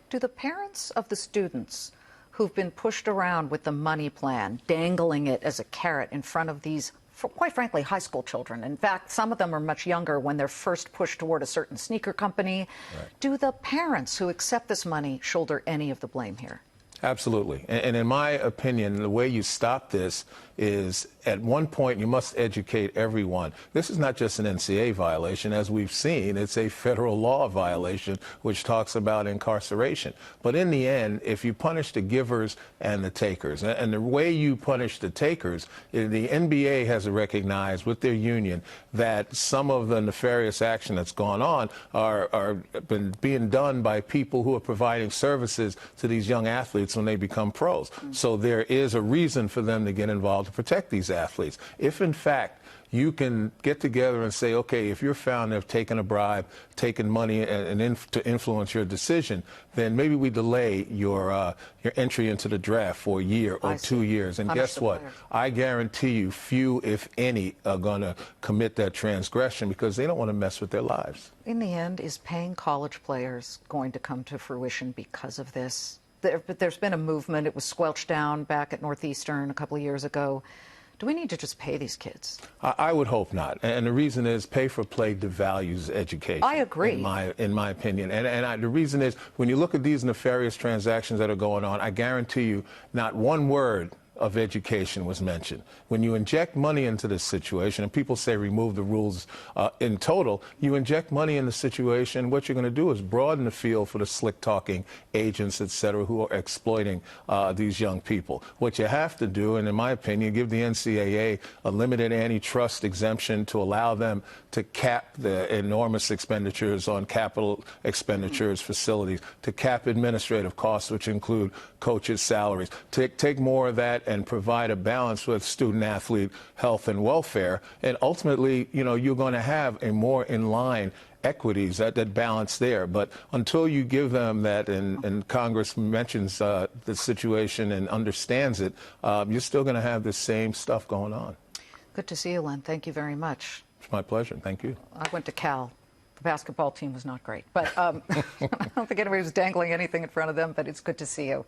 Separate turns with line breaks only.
Do the parents of the students who've been pushed around with the money plan, dangling it as a carrot in front of these, quite frankly, high school children? In fact, some of them are much younger when they're first pushed toward a certain sneaker company. Right. Do the parents who accept this money shoulder any of the blame here?
Absolutely. And in my opinion, the way you stop this is, at one point, you must educate everyone. This is not just an NCAA violation. As we've seen, it's a federal law violation, which talks about incarceration. But in the end, if you punish the givers and the takers, and the way you punish the takers, the NBA has recognized with their union that some of the nefarious action that's gone on are being done by people who are providing services to these young athletes when they become pros. So there is a reason for them to get involved to protect these athletes. If, in fact, you can get together and say, okay, if you're found to have taken a bribe, taken money to influence your decision, then maybe we delay your entry into the draft for a year or 2 years. And guess what? I guarantee you few, if any, are going to commit that transgression because they don't want to mess with their lives.
In the end, is paying college players going to come to fruition because of this? There's been a movement. It was squelched down back at Northeastern a couple of years ago. Do we need to just pay these kids?
I would hope not. And the reason is pay for play devalues education.
I agree.
In my opinion. And the reason is when you look at these nefarious transactions that are going on, I guarantee you not one word of education was mentioned. When you inject money into this situation, and people say remove the rules in total, you inject money in the situation, what you're going to do is broaden the field for the slick-talking agents, et cetera, who are exploiting these young people. What you have to do, and in my opinion, give the NCAA a limited antitrust exemption to allow them to cap the enormous expenditures on capital expenditures, facilities, to cap administrative costs, which include coaches' salaries, to take more of that and provide a balance with student-athlete health and welfare. And ultimately, you know, you're going to have a more in-line equities, that balance there. But until you give them that, and Congress mentions the situation and understands it, you're still going to have the same stuff going on.
Good to see you, Len. Thank you very much.
It's my pleasure. Thank you.
I went to Cal. The basketball team was not great, but I don't think anybody was dangling anything in front of them, but it's good to see you.